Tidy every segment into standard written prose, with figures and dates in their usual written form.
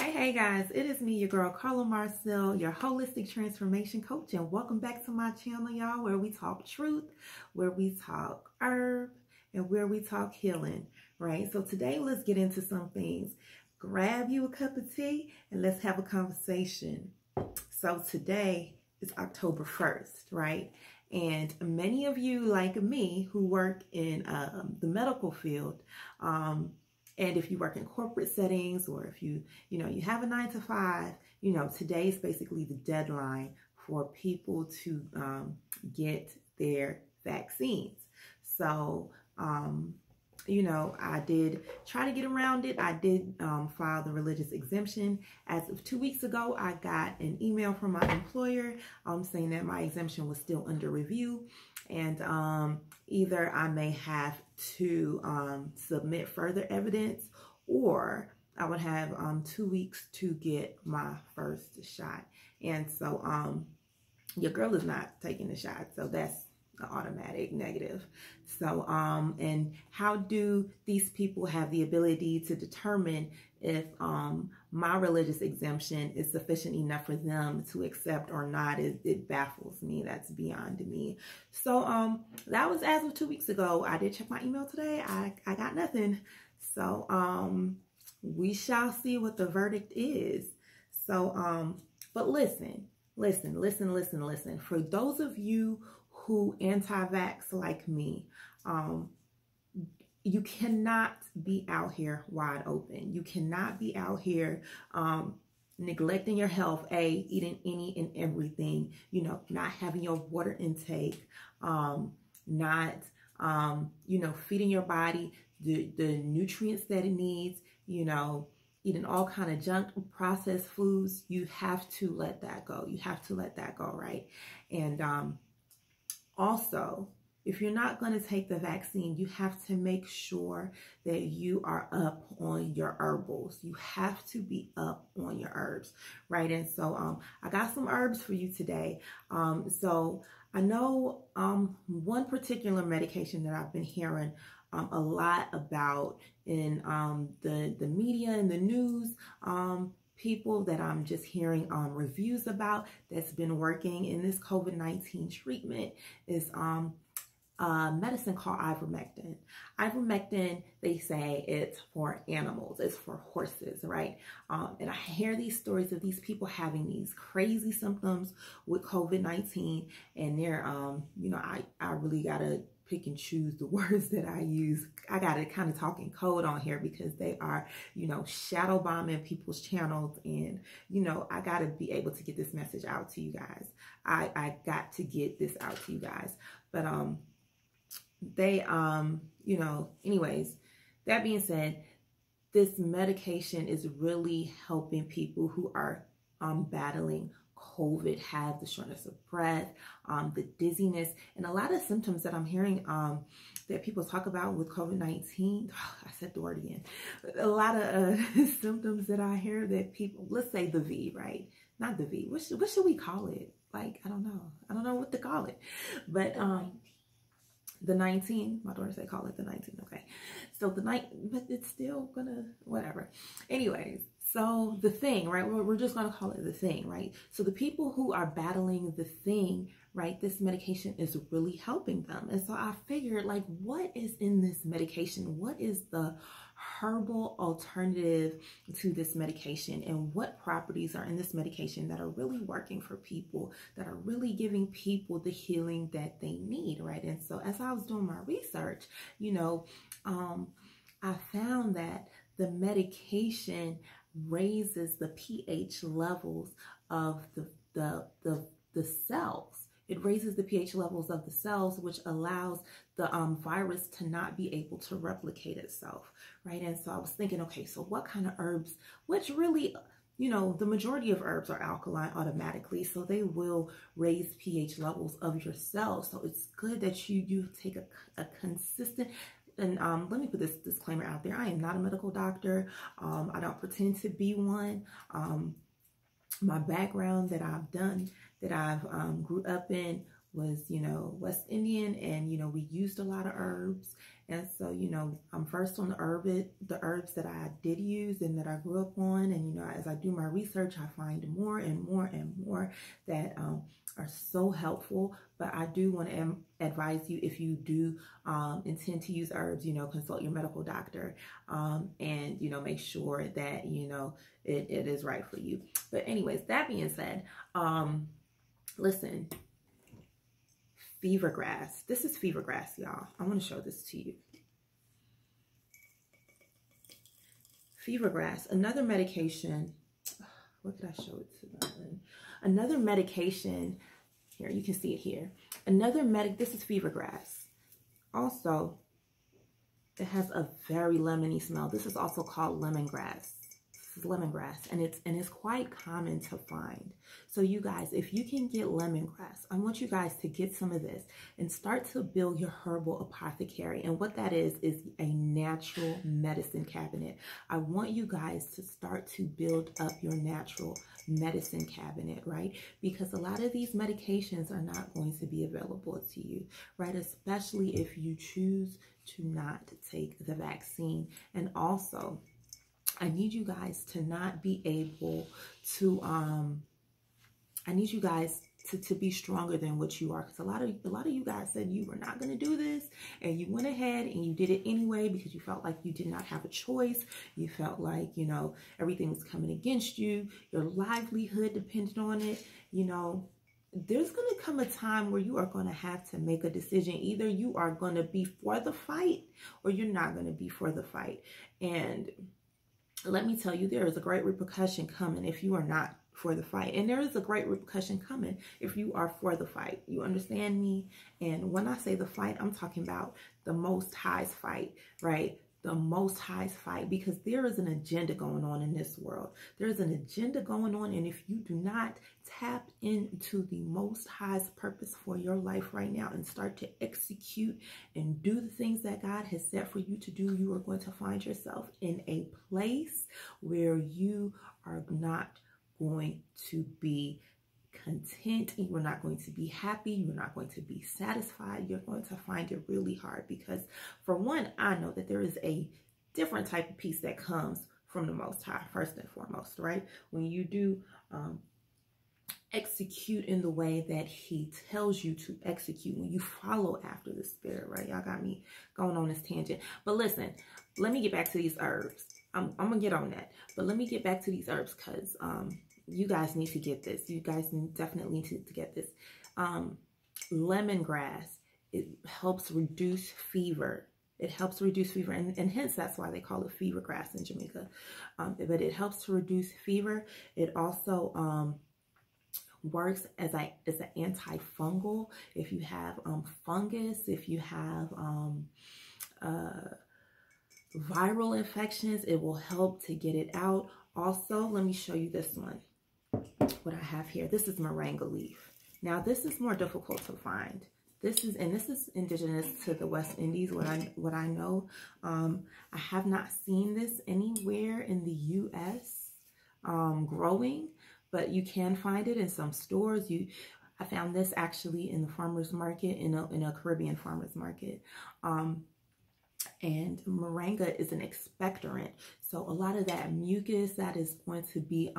Hey guys, it is me, your girl Carla Marcel, your holistic transformation coach, and welcome back to my channel, y'all, where we talk truth, where we talk herb, and where we talk healing, right? So today, let's get into some things. Grab you a cup of tea and let's have a conversation. So today is October 1st, right? And many of you, like me, who work in the medical field, and if you work in corporate settings, or if you have a 9 to 5, today is basically the deadline for people to get their vaccines. So, I did try to get around it. I did file the religious exemption. As of 2 weeks ago, I got an email from my employer saying that my exemption was still under review. And either I may have to submit further evidence, or I would have 2 weeks to get my first shot. And so your girl is not taking the shot, so that's an automatic negative. So and how do these people have the ability to determine if my religious exemption is sufficient enough for them to accept or not? It baffles me. That's beyond me. So that was as of 2 weeks ago. I did check my email today. I got nothing. So we shall see what the verdict is. So but listen. For those of you who anti-vax like me, you cannot be out here wide open. You cannot be out here neglecting your health, eating any and everything, not having your water intake, not, feeding your body the nutrients that it needs, eating all kind of junk processed foods. You have to let that go. You have to let that go, right? And also, if you're not going to take the vaccine, you have to make sure that you are up on your herbals. You have to be up on your herbs, right? And so I got some herbs for you today. So I know one particular medication that I've been hearing a lot about in the media and the news, people that I'm just hearing reviews about that's been working in this COVID-19 treatment is medicine called ivermectin. Ivermectin, they say it's for animals, it's for horses, right? And I hear these stories of these people having these crazy symptoms with COVID-19, and they're, I really gotta pick and choose the words that I use. I got to kind of talk in code on here because they are, shadow bombing people's channels. And, I got to be able to get this message out to you guys. I got to get this out to you guys. But, they, anyways, that being said, this medication is really helping people who are battling COVID, have the shortness of breath, the dizziness, and a lot of symptoms that I'm hearing that people talk about with COVID-19. Oh, I said the word again. A lot of symptoms that I hear that people, let's say the V, right? Not the V. What should we call it? Like, I don't know. I don't know what to call it. But the 19, my daughter said call it the 19. Okay. So but it's still gonna, whatever. Anyways. So the thing, right, we're just going to call it the thing, right? So the people who are battling the thing, right, this medication is really helping them. And so I figured, like, what is in this medication? What is the herbal alternative to this medication? And what properties are in this medication that are really working for people, that are really giving people the healing that they need, right? And so as I was doing my research, I found that the medication raises the pH levels of the cells. It raises the pH levels of the cells, which allows the virus to not be able to replicate itself, right? And so I was thinking, okay, so what kind of herbs, which really, the majority of herbs are alkaline automatically, so they will raise pH levels of your cells. So it's good that you take a consistent. And let me put this disclaimer out there. I am not a medical doctor. I don't pretend to be one. My background that I've done, that I've grew up in, was, you know, West Indian, and, you know, we used a lot of herbs. And so, you know, I'm versed on the herbs that I did use and that I grew up on. And, you know, as I do my research, I find more and more and more that are so helpful. But I do want to advise you, if you do intend to use herbs, you know, consult your medical doctor, and, you know, make sure that, you know, it is right for you. But anyways, that being said, listen, fever grass. This is fever grass, y'all. I want to show this to you. Fever grass, another medication. What could I show it to them? Another medication. Here, you can see it here. This is fever grass. Also, it has a very lemony smell. This is also called lemongrass. This is lemongrass, and it's quite common to find. So you guys, if you can get lemongrass, I want you guys to get some of this and start to build your herbal apothecary. And what that is a natural medicine cabinet. I want you guys to start to build up your natural medicine cabinet, right? Because a lot of these medications are not going to be available to you, right? Especially if you choose to not take the vaccine. And also, I need you guys to not be able to, I need you guys to be stronger than what you are. Because a lot of you guys said you were not going to do this, and you went ahead and you did it anyway because you felt like you did not have a choice. You felt like, you know, everything was coming against you. Your livelihood depended on it. You know, there's going to come a time where you are going to have to make a decision. Either you are going to be for the fight or you're not going to be for the fight. And let me tell you, there is a great repercussion coming if you are not for the fight. And there is a great repercussion coming if you are for the fight. You understand me? And when I say the fight, I'm talking about the Most High's fight, right? The Most High's fight, because there is an agenda going on in this world. There's an agenda going on, and if you do not tap into the Most High's purpose for your life right now and start to execute and do the things that God has set for you to do, you are going to find yourself in a place where you are not going to be content. You are not going to be happy. You're not going to be satisfied. You're going to find it really hard because, for one, I know that there is a different type of peace that comes from the Most High, first and foremost, right? When you do execute in the way that He tells you to execute, when you follow after the Spirit, right? Y'all got me going on this tangent. But listen, let me get back to these herbs. I'm going to get on that. But let me get back to these herbs because you guys need to get this. You guys definitely need to get this. Lemongrass, it helps reduce fever. It helps reduce fever, and hence that's why they call it fever grass in Jamaica. But it helps to reduce fever. It also works as an antifungal. If you have fungus, if you have viral infections, it will help to get it out. Also, let me show you this one. What I have here. This is moringa leaf. Now, this is more difficult to find. This is indigenous to the West Indies. What I know, I have not seen this anywhere in the U.S. Growing, but you can find it in some stores. I found this actually in the farmers market, in a Caribbean farmers market. And moringa is an expectorant. So a lot of that mucus that is going to be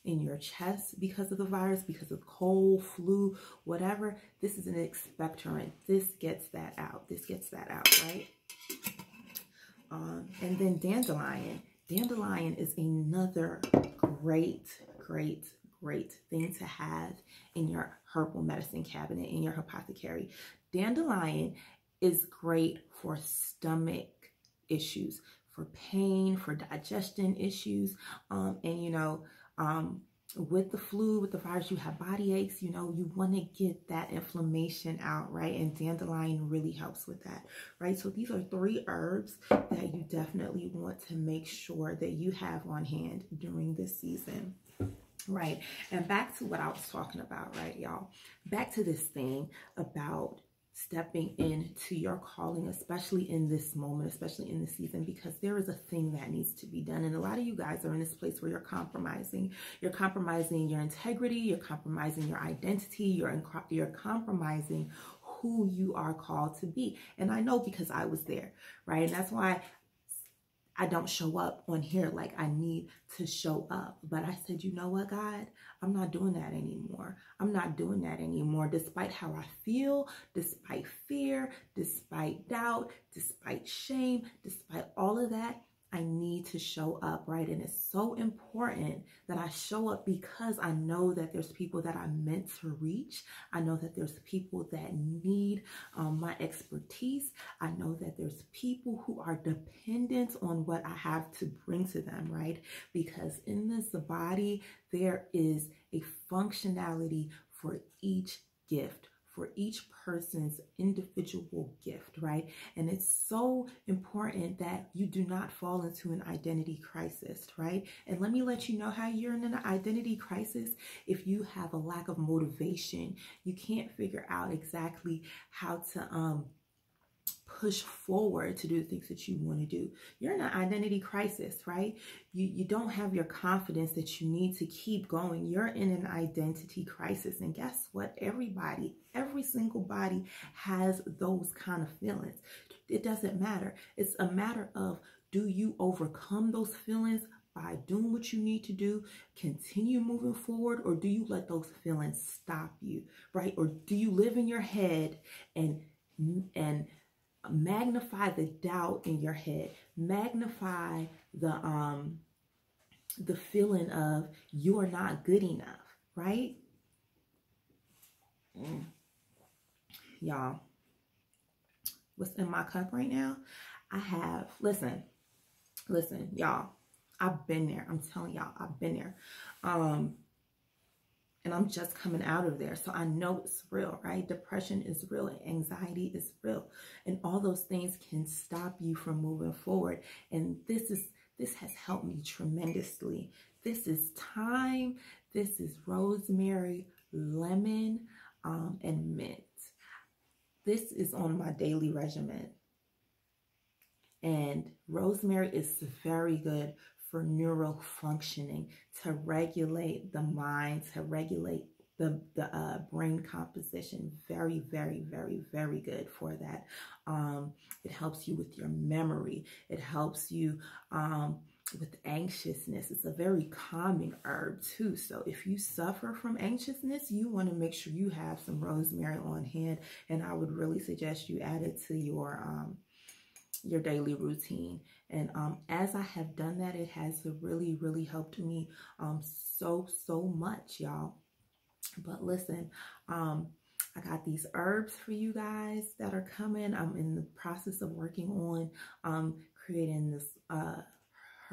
in your chest because of the virus, because of cold, flu, whatever, this is an expectorant. This gets that out. This gets that out, right? And then dandelion. Dandelion is another great thing to have in your herbal medicine cabinet, in your apothecary. Dandelion is great for stomach issues, for pain, for digestion issues. And, you know, with the flu, with the virus, you have body aches, you know, you want to get that inflammation out, right? And dandelion really helps with that, right? So these are 3 herbs that you definitely want to make sure that you have on hand during this season. Right. And back to what I was talking about, right, y'all? Back to this thing about stepping into your calling, especially in this moment, especially in this season, because there is a thing that needs to be done. And a lot of you guys are in this place where you're compromising. You're compromising your integrity. You're compromising your identity. You're compromising who you are called to be. And I know, because I was there, right? And that's why I don't show up on here like I need to show up. But I said, you know what, God, I'm not doing that anymore. I'm not doing that anymore. Despite how I feel, despite fear, despite doubt, despite shame, despite all of that, I need to show up, right? And it's so important that I show up, because I know that there's people that I'm meant to reach. I know that there's people that need my expertise. I know that there's people who are dependent on what I have to bring to them, right? Because in this body, there is a functionality for each gift, for each person's individual gift, right? And it's so important that you do not fall into an identity crisis, right? And let me let you know how you're in an identity crisis. If you have a lack of motivation, you can't figure out exactly how to push forward to do the things that you want to do. You're in an identity crisis, right? You don't have your confidence that you need to keep going. You're in an identity crisis. And guess what? Everybody, every single body has those kind of feelings. It doesn't matter. It's a matter of, do you overcome those feelings by doing what you need to do, continue moving forward, or do you let those feelings stop you, right? Or do you live in your head and magnify the doubt in your head, magnify the feeling of you're not good enough, right? Y'all, what's in my cup right now? I have, listen, y'all, I've been there. I'm telling y'all, I've been there. And I'm just coming out of there. So I know it's real, right? Depression is real and anxiety is real. And all those things can stop you from moving forward. And this has helped me tremendously. This is thyme. This is rosemary, lemon, and mint. This is on my daily regimen. And rosemary is very good for neural functioning, to regulate the mind, to regulate the brain composition. Very, very, very, very good for that. It helps you with your memory. It helps you with anxiousness. It's a very calming herb too. So if you suffer from anxiousness, you want to make sure you have some rosemary on hand. And I would really suggest you add it to your daily routine. And as I have done that, it has really, really helped me so much, y'all. But listen, I got these herbs for you guys that are coming. I'm in the process of working on creating this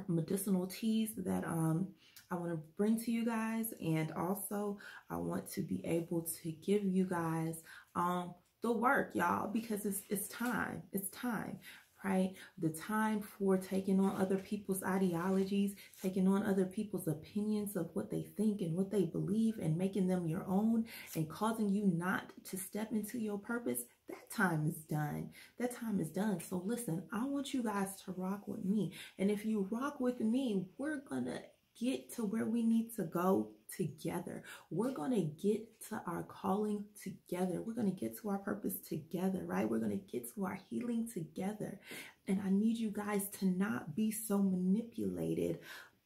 medicinal teas that I want to bring to you guys. And also I want to be able to give you guys the work, y'all, because it's time. It's time. Right? The time for taking on other people's ideologies, taking on other people's opinions of what they think and what they believe, and making them your own, and causing you not to step into your purpose. That time is done. That time is done. So listen, I want you guys to rock with me. And if you rock with me, we're going to get to where we need to go together. We're going to get to our calling together. We're going to get to our purpose together, right? We're going to get to our healing together. And I need you guys to not be so manipulated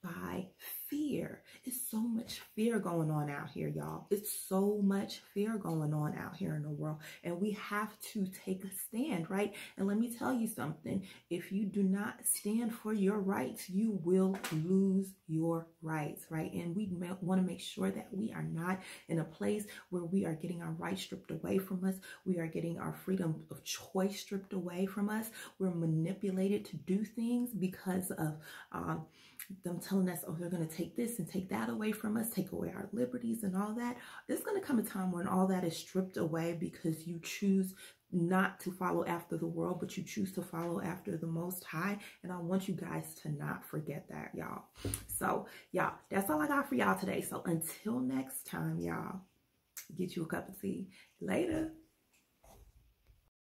by fear. It's so much fear going on out here, y'all. It's so much fear going on out here in the world. And we have to take a stand, right? And let me tell you something. If you do not stand for your rights, you will lose your rights, right? And we want to make sure that we are not in a place where we are getting our rights stripped away from us. We are getting our freedom of choice stripped away from us. We're manipulated to do things because of them telling us, oh, they're going to take this and take that away from us, take away our liberties and all that. There's going to come a time when all that is stripped away because you choose not to follow after the world, but you choose to follow after the Most High. And I want you guys to not forget that, y'all. So, y'all, that's all I got for y'all today. So until next time, y'all, get you a cup of tea. Later.